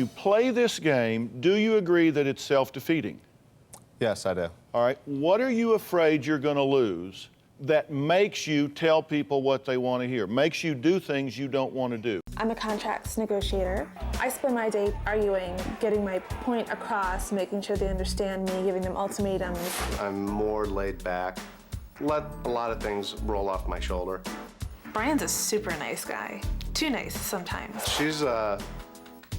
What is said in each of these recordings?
You play this game. Do you agree that it's self-defeating? Yes, I do. All right. What are you afraid you're going to lose that makes you tell people what they want to hear, makes you do things you don't want to do? I'm a contracts negotiator. I spend my day arguing, getting my point across, making sure they understand me, giving them ultimatums. I'm more laid back, let a lot of things roll off my shoulder. Brian's a super nice guy. Too nice sometimes. She's a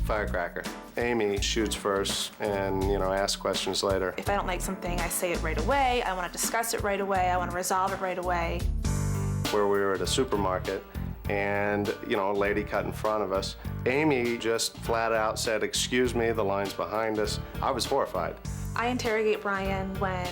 firecracker. Amy shoots first and, asks questions later. If I don't like something, I say it right away. I want to discuss it right away. I want to resolve it right away. Where we were at a supermarket and, a lady cut in front of us, Amy just flat out said, "Excuse me, the line's behind us." I was horrified. I interrogate Brian when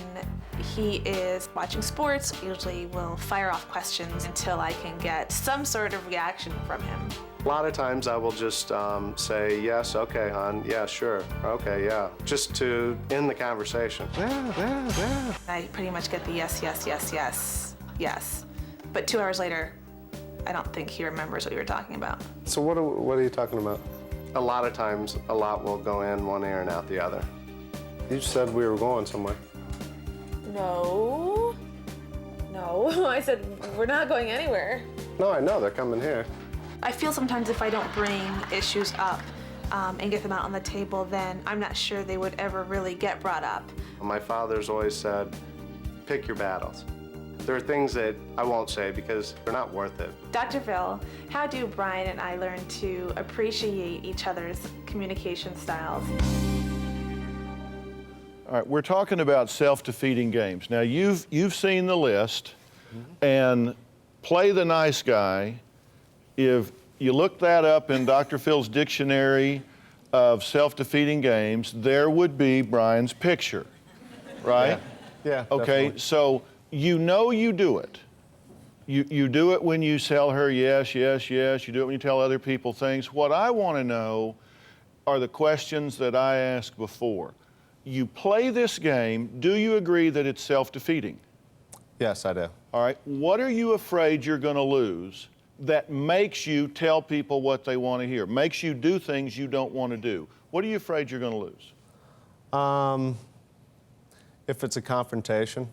he is watching sports. Usually will fire off questions until I can get some sort of reaction from him. A lot of times I will just say, "Yes, okay, hon, yeah, sure, okay, yeah," just to end the conversation. Yeah. I pretty much get the yes, yes, yes, yes, yes. But 2 hours later, I don't think he remembers what we were talking about. So what are you talking about? A lot of times, a lot will go in one ear and out the other. You said we were going somewhere. No. I said we're not going anywhere. No, I know, they're coming here. I feel sometimes if I don't bring issues up and get them out on the table, then I'm not sure they would ever really get brought up. My father's always said, pick your battles. There are things that I won't say because they're not worth it. Dr. Phil, how do Brian and I learn to appreciate each other's communication styles? All right, we're talking about self-defeating games. Now, you've seen the list, and play the nice guy. If you look that up in Dr. Phil's dictionary of self-defeating games, there would be Brian's picture, right? Yeah, okay, definitely. so you do it. You do it when you tell her yes, yes, yes. You do it when you tell other people things. What I want to know are the questions that I asked before. You play this game. Do you agree that it's self-defeating? Yes, I do. All right. What are you afraid you're going to lose that makes you tell people what they want to hear, makes you do things you don't want to do? What are you afraid you're going to lose? If it's a confrontation,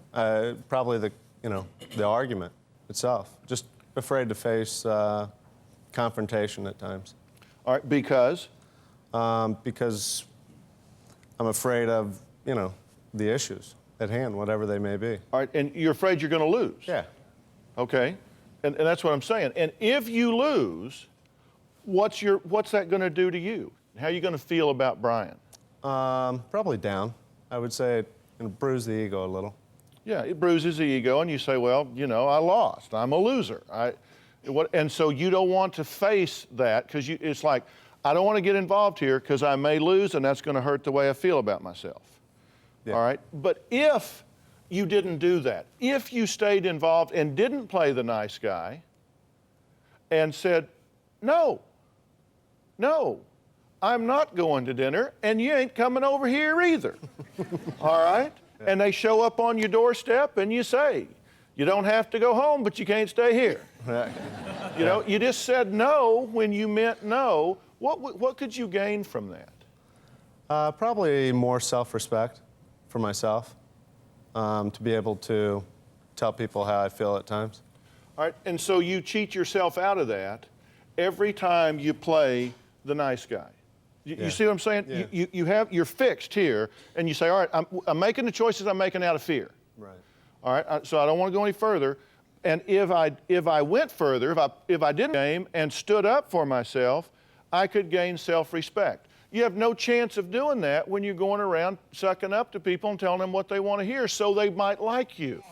probably the argument itself. Just afraid to face confrontation at times. All right. Because I'm afraid of, the issues at hand, whatever they may be. all right, and you're afraid you're going to lose. Yeah. Okay. And that's what I'm saying. And if you lose, what's that going to do to you? How are you going to feel about Brian? Probably down. I would say it bruise the ego a little. Yeah, it bruises the ego, and you say, well, I lost. I'm a loser. And so you don't want to face that because it's like, I don't want to get involved here because I may lose, and that's going to hurt the way I feel about myself. Yeah. All right? But if you didn't do that, if you stayed involved and didn't play the nice guy and said, no, I'm not going to dinner, and you ain't coming over here either. All right? Yeah. And they show up on your doorstep, and you say, you don't have to go home, but you can't stay here. Right. You just said no when you meant no. What could you gain from that? Probably more self-respect for myself, to be able to tell people how I feel at times. All right, and so you cheat yourself out of that every time you play the nice guy. You see what I'm saying? Yeah. You're fixed here, and you say, all right, I'm making the choices I'm making out of fear. Right. All right, so I don't want to go any further. And if I went further, if I didn't game and stood up for myself, I could gain self-respect. You have no chance of doing that when you're going around sucking up to people and telling them what they want to hear so they might like you.